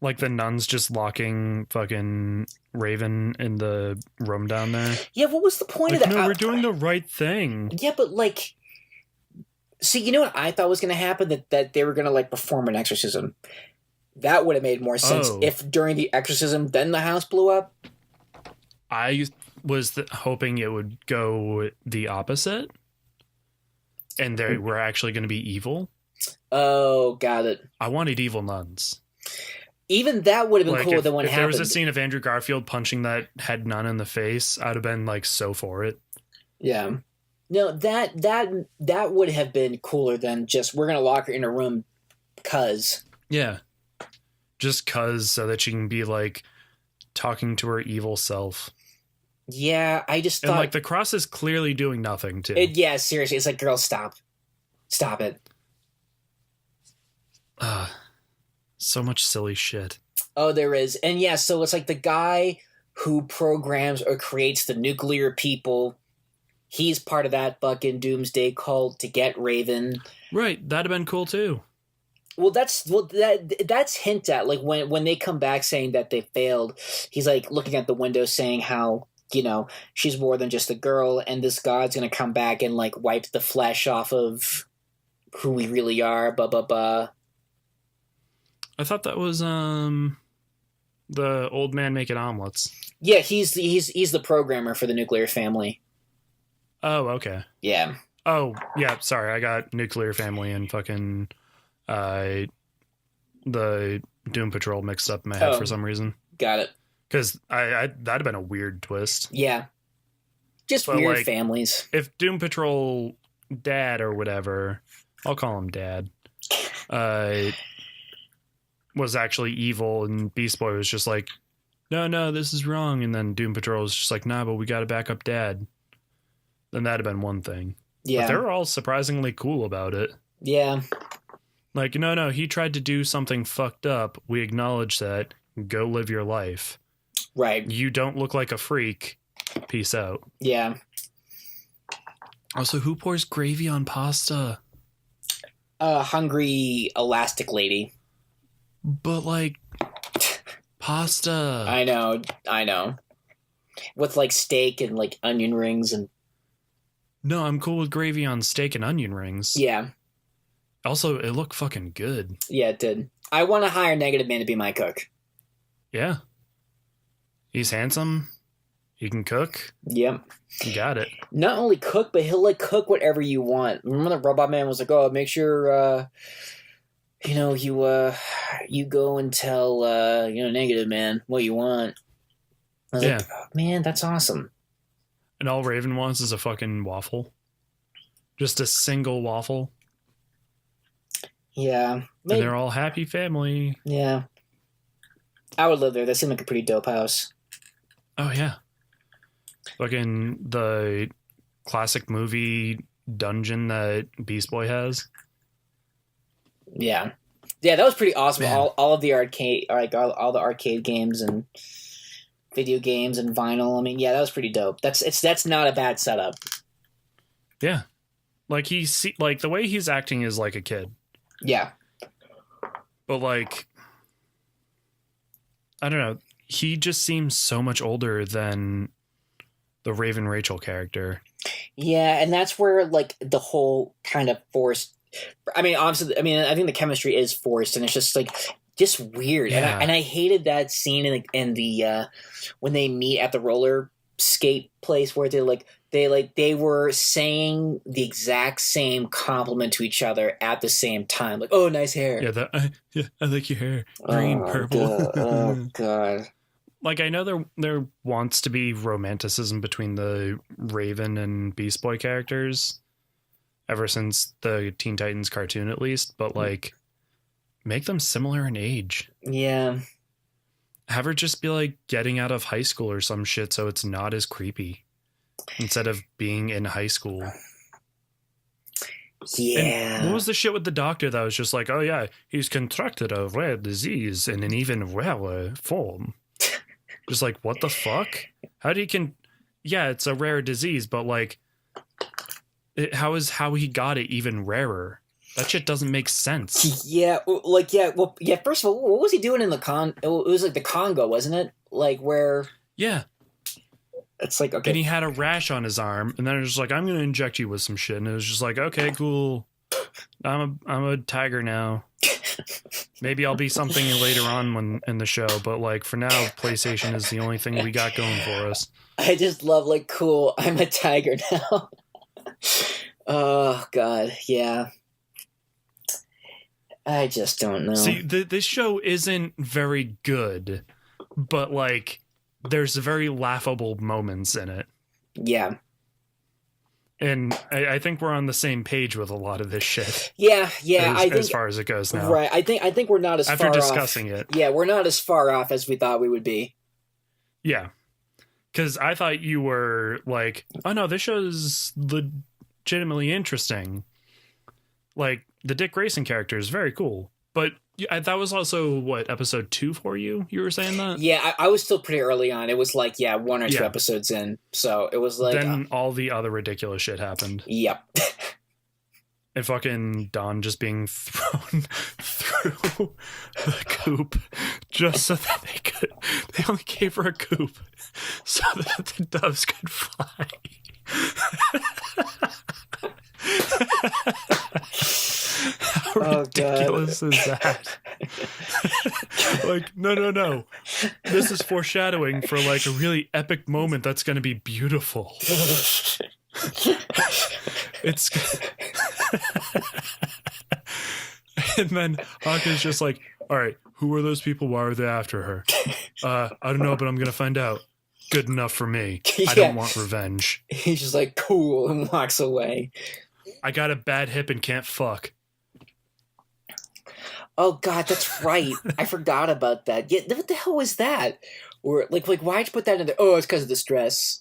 Like the nuns just locking fucking Raven in the room down there. Yeah, what was the point like, of that? No, we're doing the right thing. Yeah, but like, see, you know what I thought was going to happen? That they were going to like perform an exorcism. That would have made more sense if during the exorcism, then the house blew up. I was hoping it would go the opposite, and they were actually going to be evil. Oh, got it. I wanted evil nuns. Even that would have been cooler than what happened. If there was a scene of Andrew Garfield punching that head nun in the face, I'd have been like so for it. Yeah. No, that would have been cooler than just we're gonna lock her in a room, cause. Yeah. Just cause, so that she can be like talking to her evil self. Yeah, I just thought, and like the cross is clearly doing nothing too. Yeah, seriously, it's like, girl, stop it. So much silly shit. Oh, there is. And yeah, so it's like the guy who programs or creates the nuclear people, he's part of that fucking doomsday cult to get Raven. Right, that'd have been cool too. Well, that's hint at, like, when they come back saying that they failed, he's like looking at the window saying how, you know, she's more than just a girl, and this god's gonna come back and like wipe the flesh off of who we really are, blah blah blah. I thought that was the old man making omelets. Yeah, he's the programmer for the nuclear family. Oh, okay. Yeah. Oh, yeah, sorry, I got nuclear family and fucking the Doom Patrol mixed up in my head for some reason. Got it. Because that'd have been a weird twist. Yeah. Just but weird, like, families. If Doom Patrol dad or whatever, I'll call him dad, was actually evil, and Beast Boy was just like, no, this is wrong. And then Doom Patrol was just like, nah, but we got to back up dad. Then that'd have been one thing. Yeah. But they were all surprisingly cool about it. Yeah. Like, no, he tried to do something fucked up. We acknowledge that. Go live your life. Right. You don't look like a freak. Peace out. Yeah. Also, who pours gravy on pasta? Hungry elastic lady. But like, pasta. I know. With like steak and like onion rings and No, I'm cool with gravy on steak and onion rings. yeah, Also, it looked fucking good. yeah, it did. I want to hire Negative Man to be my cook. Yeah. He's handsome. He can cook. Yep. You got it. Not only cook, but he'll like cook whatever you want. Remember the Robot Man was like, "Oh, make sure you go and tell Negative Man what you want." I was like, oh, "Man, that's awesome." And all Raven wants is a fucking waffle. Just a single waffle. Yeah. And Maybe, they're all happy family. yeah. I would live there. That seemed like a pretty dope house. Oh, yeah. Fucking the classic movie dungeon that Beast Boy has. Yeah. Yeah, that was pretty awesome. Man. All of the arcade, like all the arcade games and video games and vinyl. I mean, yeah, that was pretty dope. That's not a bad setup. Yeah. Like the way he's acting is like a kid. Yeah. But like, I don't know. He just seems so much older than the Raven Rachel character. Yeah, and that's where like the whole kind of forced. I mean, obviously, I think the chemistry is forced, and it's just like just weird. Yeah. And I hated that scene in the when they meet at the roller skate place where they were saying the exact same compliment to each other at the same time. Like, oh, nice hair. Yeah, I like your hair. Green, purple. God. Oh god. Like, I know there wants to be romanticism between the Raven and Beast Boy characters ever since the Teen Titans cartoon, at least, but like, make them similar in age. Yeah. Have her just be like getting out of high school or some shit so it's not as creepy instead of being in high school. Yeah. And what was the shit with the doctor that was just like, oh yeah, he's contracted a rare disease in an even rarer form? Just like, what the fuck? How do you yeah, it's a rare disease, but like, how he got it even rarer? That shit doesn't make sense. Yeah, first of all, what was he doing in the it was like the Congo, wasn't it? Like where Yeah. it's like, okay. And he had a rash on his arm, and then it was just like, I'm gonna inject you with some shit. And it was just like, okay, cool. I'm a tiger now. Maybe I'll be something later on when in the show, but like for now, PlayStation is the only thing we got going for us. I just love like, cool, I'm a tiger now. Oh god, yeah. I just don't know. See, this show isn't very good, but like there's very laughable moments in it. Yeah. And I think we're on the same page with a lot of this shit. Yeah, I think as far as it goes now. Right. I think we're not as after far discussing off. it. Yeah, we're not as far off as we thought we would be. Yeah. Because I thought you were like, oh no, this show's legitimately interesting. Like, the Dick Grayson character is very cool. But that was also, what, episode 2 for you? You were saying that? Yeah, I was still pretty early on. It was like, 1 or 2 episodes in. So it was like... Then all the other ridiculous shit happened. Yep. And fucking Dawn just being thrown through the coop just so that they only gave her a coop so that the doves could fly. How ridiculous is that? Like, no. This is foreshadowing for like a really epic moment that's going to be beautiful. It's and then Hawkeye's just like, all right, who are those people? Why are they after her? I don't know, but I'm gonna find out. Good enough for me. I don't want revenge. He's just like, cool, and walks away. I got a bad hip and can't fuck. Oh god, that's right. I forgot about that. Yeah, what the hell was that? Or like why'd you put that in there? Oh, it's because of the stress.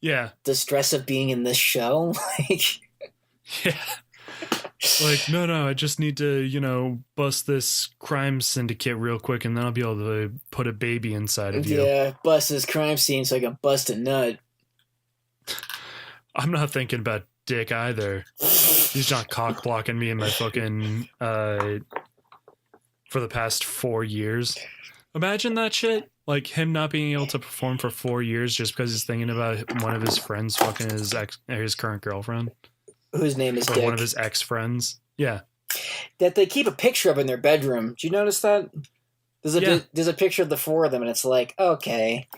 Yeah. The stress of being in this show? Yeah. Like, no, I just need to, bust this crime syndicate real quick, and then I'll be able to put a baby inside of you. Yeah, bust this crime scene so I can bust a nut. I'm not thinking about dick either. He's not cock blocking me in my fucking, for the past 4 years. Imagine that shit. Like him not being able to perform for 4 years just because he's thinking about one of his friends fucking his current girlfriend Whose name is or Dick. one of his ex friends. Yeah. That they keep a picture of in their bedroom. Do you notice that? There's a picture of the four of them, and it's like, okay,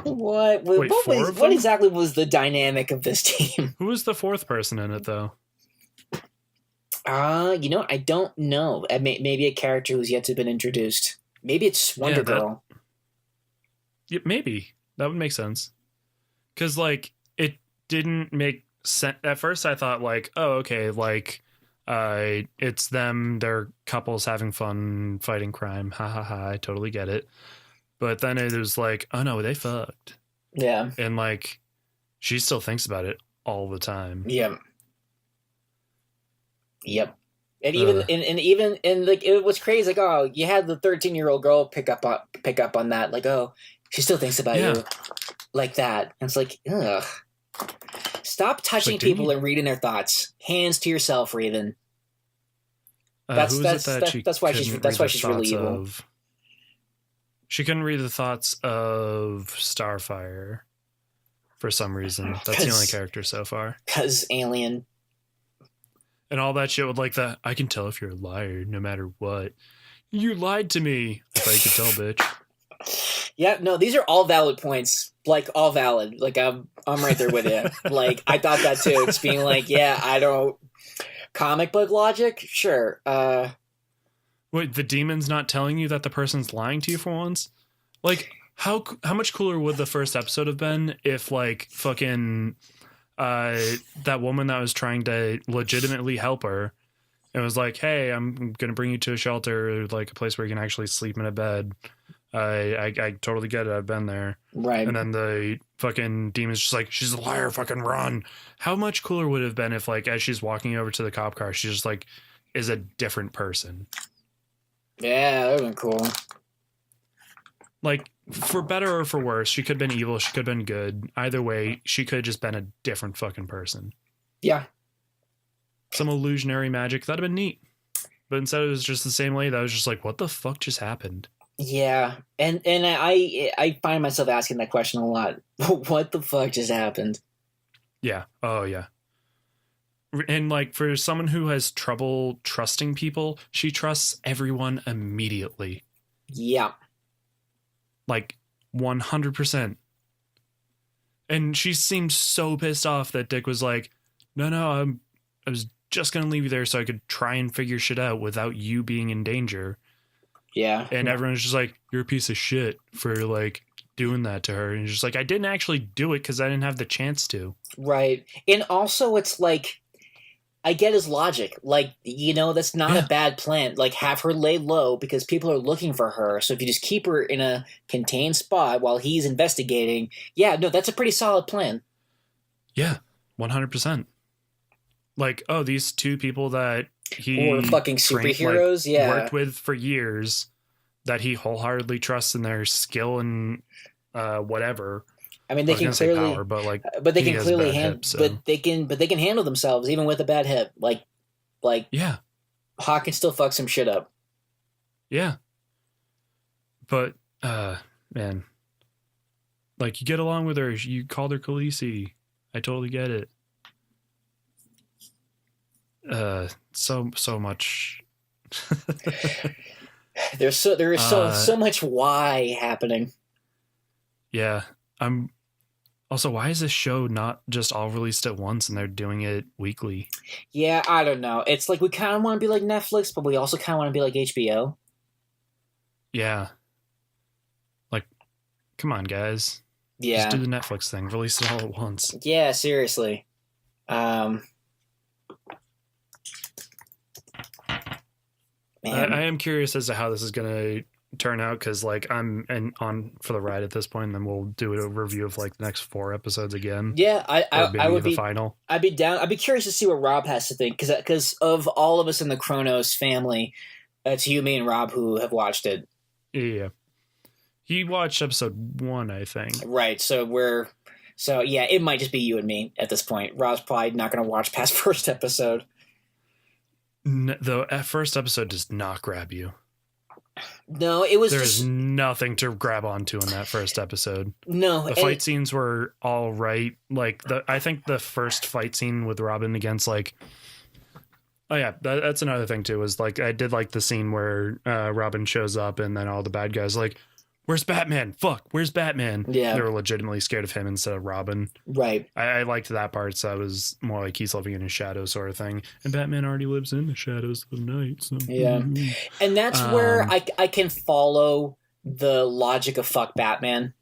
Wait, what exactly was the dynamic of this team? Who was the fourth person in it though? I don't know. Maybe a character who's yet to have been introduced. Maybe it's Wonder Girl. Yeah, maybe that would make sense. Because like it didn't make sense at first. I thought like, oh, okay, like it's them, they're couples having fun fighting crime. Ha ha ha! I totally get it. But then it was like, oh no, they fucked. Yeah, and like she still thinks about it all the time. Yep. And even like it was crazy. Like, oh, you had the 13-year-old girl pick up on that. Like, oh, she still thinks about you like that. And it's like, ugh. Stop touching people and reading their thoughts. Hands to yourself, Raven. That's why she's really evil. She couldn't read the thoughts of Starfire for some reason. That's the only character so far. 'Cause alien. And all that shit with like the, I can tell if you're a liar no matter what. You lied to me. I thought you could tell, bitch. Yeah, no, these are all valid points. Like, all valid. Like, I'm right there with you. Like, I thought that too. It's being like, yeah, I don't... Comic book logic? Sure. Wait, the demon's not telling you that the person's lying to you for once? Like, how much cooler would the first episode have been if, like, fucking... that woman that was trying to legitimately help her and was like, hey, I'm gonna bring you to a shelter, like a place where you can actually sleep in a bed. I totally get it, I've been there. Right. And then the fucking demon's just like, she's a liar, fucking run. How much cooler would it have been if, like, as she's walking over to the cop car, she just like is a different person? Yeah, that would have been cool. Like, for better or for worse, she could have been evil, she could have been good. Either way, she could have just been a different fucking person. Yeah. Some illusionary magic, that'd have been neat. But instead it was just the same lady that was just like, what the fuck just happened? Yeah. And I find myself asking that question a lot. What the fuck just happened? Yeah. Oh, yeah. And, like, for someone who has trouble trusting people, she trusts everyone immediately. Yeah. Like 100%. And she seemed so pissed off that Dick was like, no, I was just going to leave you there so I could try and figure shit out without you being in danger. Yeah. And everyone's just like, you're a piece of shit for, like, doing that to her. And she's like, I didn't actually do it because I didn't have the chance to. Right. And also it's like, I get his logic. Like, that's not a bad plan. Like, have her lay low because people are looking for her. So if you just keep her in a contained spot while he's investigating, that's a pretty solid plan. Yeah, 100%. Like, oh, these two people that he were fucking superheroes, worked with for years, that he wholeheartedly trusts in their skill and whatever. I mean, they can clearly, power, but they can clearly handle, but they can handle themselves even with a bad hip. Like, yeah, Hawk can still fuck some shit up. Yeah, but man, like, you get along with her. You called her Khaleesi. I totally get it. So much. there is so much why happening. Yeah. Also, why is this show not just all released at once and they're doing it weekly? Yeah, I don't know. It's like we kind of want to be like Netflix, but we also kind of want to be like HBO. Yeah. Like, come on, guys. Yeah. Just do the Netflix thing. Release it all at once. Yeah, seriously. Man. I am curious as to how this is going to turn out, because, like, I'm on for the ride at this point, and then we'll do a review of, like, the next 4 episodes again. Yeah, I would be be final. I'd be down. I'd be curious to see what Rob has to think, because of all of us in the Kronos family, it's you, me, and Rob who have watched it. Yeah, he watched episode 1, I think. Right, so it might just be you and me at this point. Rob's probably not going to watch past first episode. The first episode does not grab you. No, it was There's just nothing to grab onto in that first episode. no. The fight scenes were all right. Like I think the first fight scene with Robin against like, oh yeah, that's another thing too. Is like I did like the scene where Robin shows up and then all the bad guys like, "Where's Batman? Fuck, where's Batman?" Yeah. They were legitimately scared of him instead of Robin. Right. I liked that part. So I was more like he's living in his shadow sort of thing, and Batman already lives in the shadows of the night. So Yeah. And that's where I can follow the logic of fuck Batman.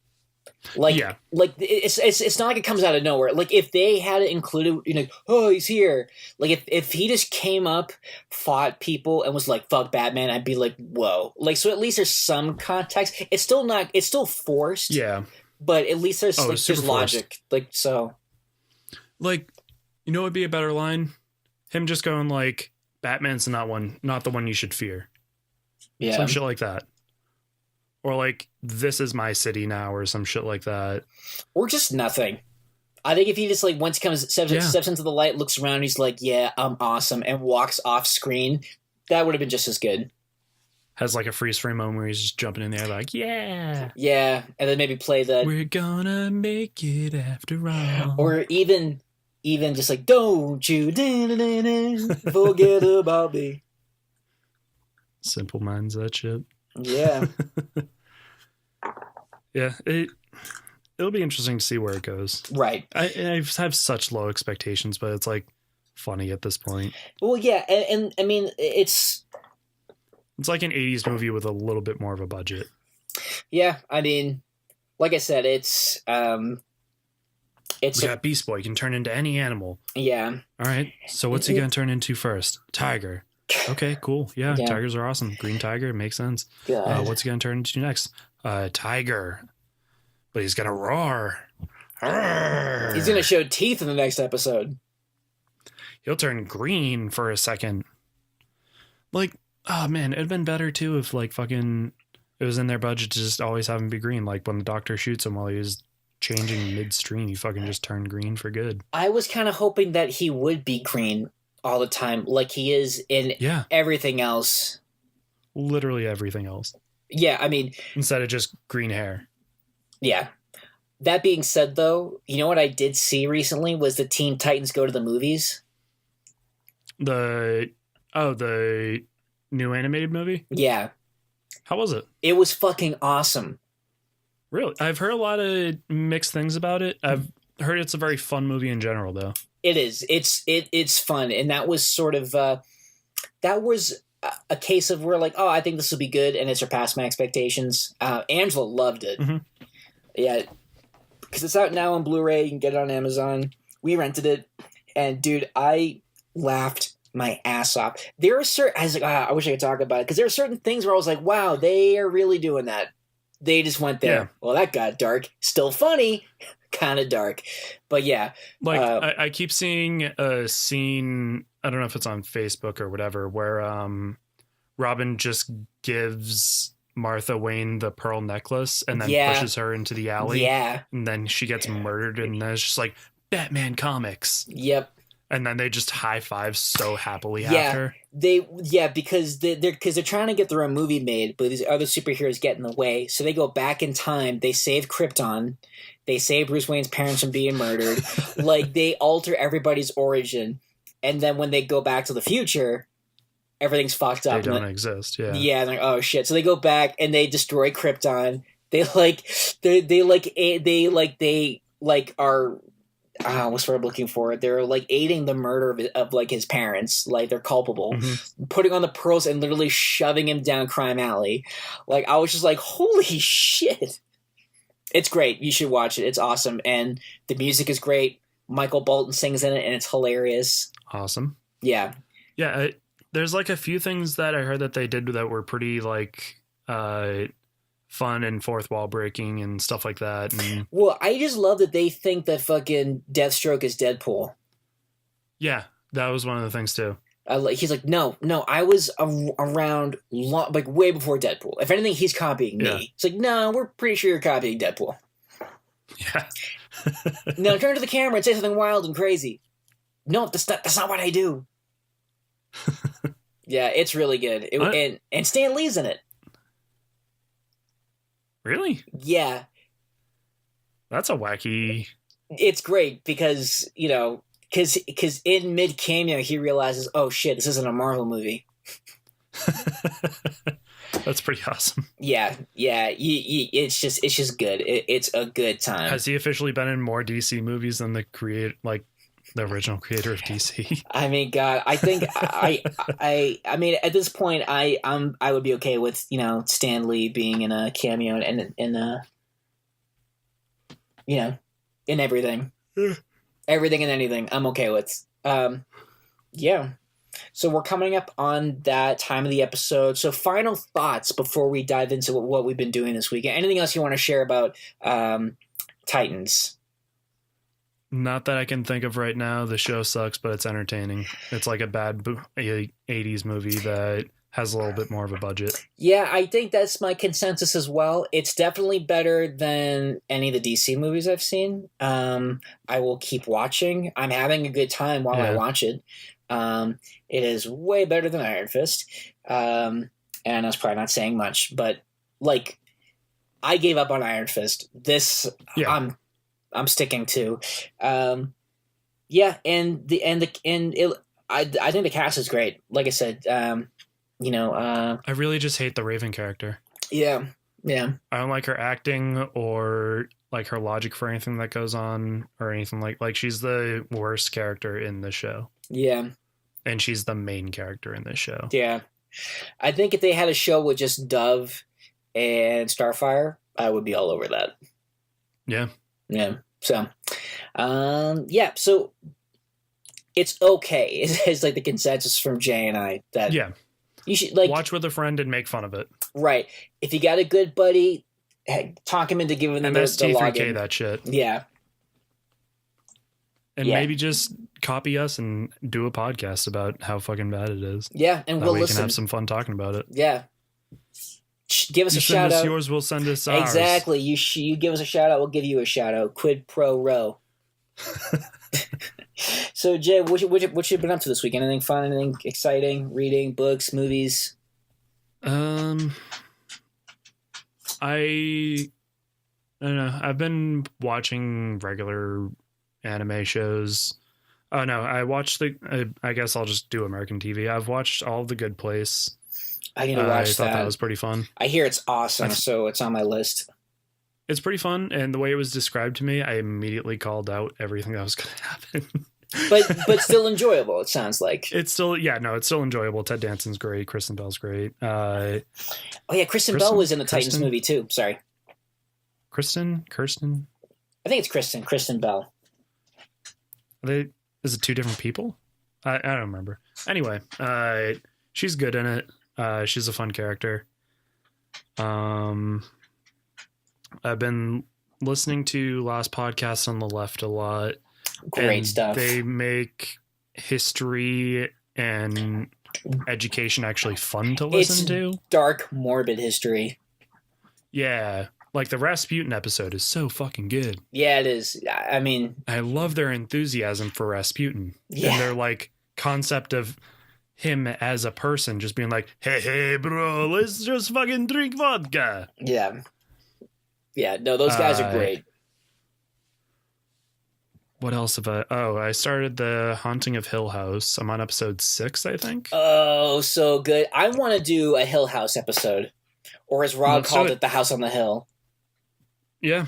Like, Yeah. like it's not like it comes out of nowhere. Like if they had it included, you know, oh he's here. Like if he just came up, fought people, and was like fuck Batman, I'd be like whoa. Like so at least there's some context. It's still forced. Yeah. But at least there's Oh, like it's super there's logic. Like so. Like, you know what would be a better line? Him just going like, Batman's not the one you should fear. Yeah. Some shit like that. Or like, this is my city now, or some shit like that. Or just nothing. I think if he just like once he steps into the light, looks around, he's like, "Yeah, I'm awesome," and walks off screen, that would have been just as good. Has like a freeze frame moment where he's just jumping in there, like, yeah, and then maybe play the we're gonna make it after all. or even just like, "Don't you forget about me." Simple Minds, that shit. Yeah, Yeah, it'll be interesting to see where it goes. right. I have such low expectations, but it's like funny at this point. Well, yeah, and I mean, it's like an 80s movie with a little bit more of a budget. yeah. I mean, like I said, it's We got Beast Boy. You can turn into any animal. yeah. All right. So what's he going to turn into first? Tiger. Okay, cool. Yeah, Yeah. tigers are awesome. Green tiger makes sense. God. What's he going to turn into next? Tiger. But he's going to roar. He's gonna show teeth in the next episode. He'll turn green for a second. Like, oh man, it'd been better too if like fucking it was in their budget to just always have him be green. Like when the doctor shoots him while he was changing midstream, he fucking just turned green for good. I was kind of hoping that he would be green all the time, like he is in everything else. Literally everything else. Yeah, I mean, instead of just green hair. Yeah. That being said, though, you know what I did see recently was the Teen Titans Go to the Movies. The new animated movie? Yeah. How was it? It was fucking awesome. Really? I've heard a lot of mixed things about it. I've heard it's a very fun movie in general, though. It is. It's fun, and that was sort of that was a case of where like, oh, I think this will be good, and it surpassed my expectations. Angela loved it. Mm-hmm. Yeah, because it's out now on Blu-ray. You can get it on Amazon. We rented it, and dude, I laughed my ass off. There are certain. I was like, I wish I could talk about it because there are certain things where I was like, wow, they are really doing that. They just went there. Yeah. Well, that got dark. Still funny. Kind of dark, but yeah. Like I keep seeing a scene. I don't know if it's on Facebook or whatever, where Robin just gives Martha Wayne the pearl necklace and then pushes her into the alley. Yeah, and then she gets murdered, and then it's just like Batman comics. Yep. And then they just high five so happily after. Because they're trying to get their own movie made, but these other superheroes get in the way. So they go back in time. They save Krypton. They save Bruce Wayne's parents from being murdered. Like they alter everybody's origin, and then when they go back to the future, everything's fucked up. They don't exist. Yeah. Yeah. Like, oh shit. So they go back and they destroy Krypton. They are. What's what I'm looking for? They're like aiding the murder of like his parents. Like they're culpable, putting on the pearls and literally shoving him down crime alley. Like I was just like, holy shit! It's great. You should watch it. It's awesome, and the music is great. Michael Bolton sings in it, and it's hilarious. Awesome. Yeah. Yeah. There's like a few things that I heard that they did that were pretty like fun and fourth wall breaking and stuff like that. And well, I just love that they think that fucking Deathstroke is Deadpool. Yeah, that was one of the things too. He's like, no, I was around like way before Deadpool. If anything, he's copying me. Yeah. It's like, no, we're pretty sure you're copying Deadpool. Yeah. Now turn to the camera and say something wild and crazy. No, that's not what I do. Yeah, it's really good. And Stan Lee's in it. Really? Yeah, That's a wacky. it's great because because in mid cameo he realizes, oh shit, this isn't a Marvel movie. That's pretty awesome. Yeah, yeah, it's just good. It's a good time. Has he officially been in more DC movies than the original creator of DC? I mean, God, I think I mean, at this point, I would be okay with Stan Lee being in a cameo and in everything, everything and anything. I'm okay with. Yeah. So we're coming up on that time of the episode. So final thoughts before we dive into what we've been doing this weekend. Anything else you want to share about Titans? Not that I can think of right now. The show sucks, but it's entertaining. It's like a bad 80s movie that has a little bit more of a budget. Yeah, I think that's my consensus as well. It's definitely better than any of the DC movies I've seen. I will keep watching. I'm having a good time while I watch it. It is way better than Iron Fist. And that's probably not saying much, but like I gave up on Iron Fist. This I'm sticking to. I think the cast is great. Like I said, I really just hate the Raven character. Yeah. Yeah. I don't like her acting or like her logic for anything that goes on or anything like she's the worst character in the show. Yeah. And she's the main character in this show. Yeah. I think if they had a show with just Dove and Starfire, I would be all over that. Yeah. Yeah. So, so it's okay. It's like the consensus from Jay and I that you should watch with a friend and make fun of it. Right. If you got a good buddy, talk him into giving them the MST3K that shit. Yeah. And maybe just copy us and do a podcast about how fucking bad it is. Yeah, and we'll listen. We can have some fun talking about it. Yeah. Give us a shout out. Send us yours, we'll send us ours. Exactly. You give us a shout out, we'll give you a shout out. Quid pro row. So, Jay, what you been up to this week? Anything fun? Anything exciting? Reading, books, movies? I don't know. I've been watching regular anime shows. Oh no, I watched I guess I'll just do American TV. I've watched all of The Good Place. I need to watch I thought that was pretty fun. I hear it's awesome, so it's on my list. It's pretty fun, and the way it was described to me, I immediately called out everything that was going to happen. but still enjoyable, it sounds like. It's still enjoyable. Ted Danson's great. Kristen Bell's great. Kristen Bell was in the Titans movie too. Sorry. Kirsten? I think it's Kristen Bell. Is it two different people? I don't remember. Anyway, she's good in it. She's a fun character. I've been listening to Last Podcast on the Left a lot. Great stuff. They make history and education actually fun to listen to. Dark, morbid history. Yeah. Like the Rasputin episode is so fucking good. Yeah, it is. I mean, I love their enthusiasm for Rasputin. Yeah. And their like concept of him as a person just being like, hey, bro, let's just fucking drink vodka. Yeah. Yeah, no, those guys are great. What else have I started The Haunting of Hill House. I'm on episode 6, I think. Oh, so good. I want to do a Hill House episode. Or as Rod called it, The House on the Hill. Yeah.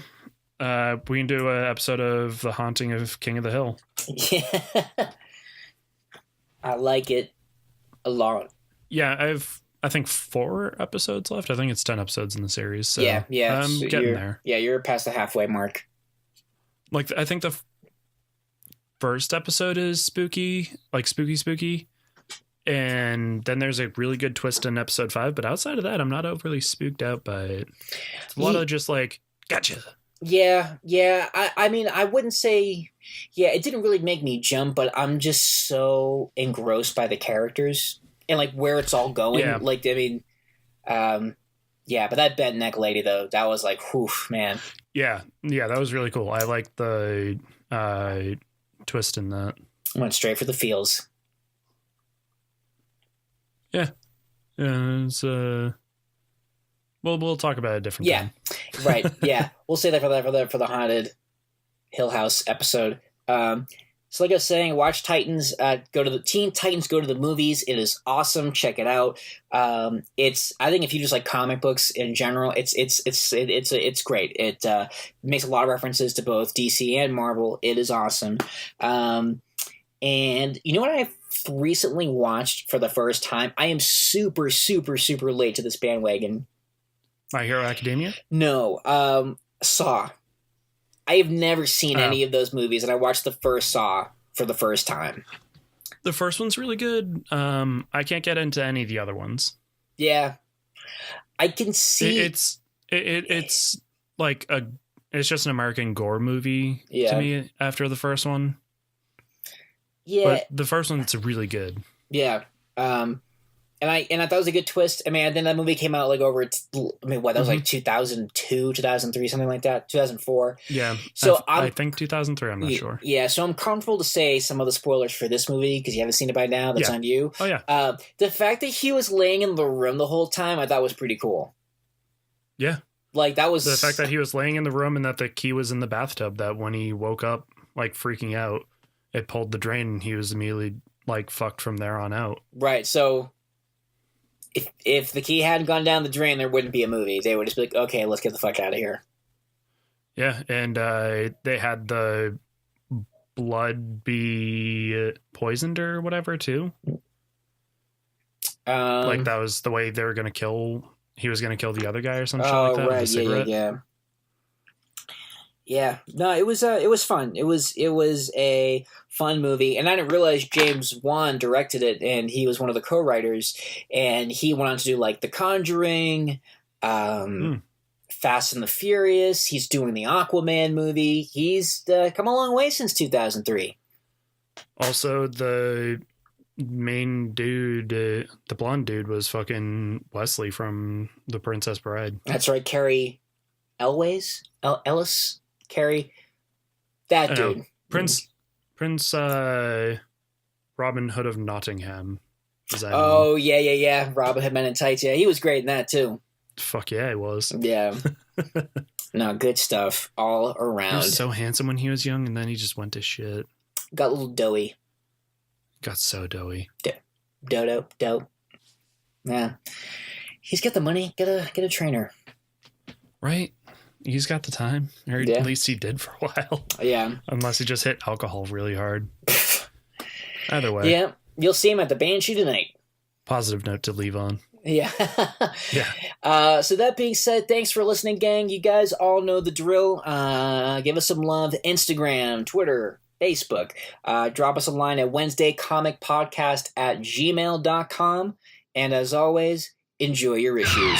We can do an episode of The Haunting of King of the Hill. Yeah. I like it a lot. Yeah, I think 4 episodes left. I think it's 10 episodes in the series. So yeah. I'm so getting there. Yeah, you're past the halfway mark. Like, I think the first episode is spooky. And then there's a really good twist in episode 5. But outside of that, I'm not overly spooked out by it. It's a lot of just like, gotcha. Yeah. I mean, I wouldn't say... Yeah, it didn't really make me jump, but I'm just so engrossed by the characters and, like, where it's all going. Yeah. Like, I mean... but that bent neck lady, though, that was like, whew, man. Yeah, that was really cool. I like the twist in that. Went straight for the feels. Yeah. It's, we'll talk about it a different time. Right. Yeah. We'll say that for the haunted Hill House episode. So like I was saying, watch Titans. Go to the Teen Titans. Go to the movies. It is awesome. Check it out. It's I think if you just like comic books in general, it's great. It makes a lot of references to both DC and Marvel. It is awesome. And you know what I recently watched for the first time? I am super late to this bandwagon. My Hero Academia? No, Saw. I have never seen any of those movies, and I watched the first Saw for the first time. The first one's really good. I can't get into any of the other ones. Yeah, I can see it's like it's just an American gore movie to me after the first one. Yeah, but the first one's really good. Yeah, and I thought it was a good twist. I mean, then that movie came out like over. That was like 2002, 2003, something like that, 2004. Yeah, so I think 2003. I'm not sure. Yeah, so I'm comfortable to say some of the spoilers for this movie because you haven't seen it by now. That's on you. Oh yeah. The fact that he was laying in the room the whole time, I thought was pretty cool. Yeah, like that was the fact that he was laying in the room and that the key was in the bathtub. That when he woke up, like freaking out, it pulled the drain and he was immediately like fucked from there on out. Right. So if the key hadn't gone down the drain, there wouldn't be a movie. They would just be like, okay, let's get the fuck out of here. Yeah. And they had the blood be poisoned or whatever too. Like that was the way they were going to kill. He was going to kill the other guy or some shit like that. Right. Yeah. No, it was fun. It was a fun movie, and I didn't realize James Wan directed it, and he was one of the co-writers, and he went on to do like The Conjuring, Fast and the Furious. He's doing the Aquaman movie. He's come a long way since 2003. Also, the main dude, the blonde dude, was fucking Wesley from The Princess Bride. That's right, Carrie Ellis. Carrie, that dude. Prince Robin Hood of Nottingham. Oh, yeah. Robin Hood Men in Tights. Yeah, he was great in that, too. Fuck yeah, he was. Yeah. No, good stuff all around. He was so handsome when he was young, and then he just went to shit. Got a little doughy. Got so doughy. Dope. Yeah. He's got the money. Get a trainer. Right? He's got the time. Or at least he did for a while. Yeah. Unless he just hit alcohol really hard. Either way. Yeah. You'll see him at the Banshee tonight. Positive note to leave on. Yeah. Yeah. So that being said, thanks for listening, gang. You guys all know the drill. Give us some love. Instagram, Twitter, Facebook. Drop us a line at WednesdayComicPodcast@gmail.com. And as always, enjoy your issues.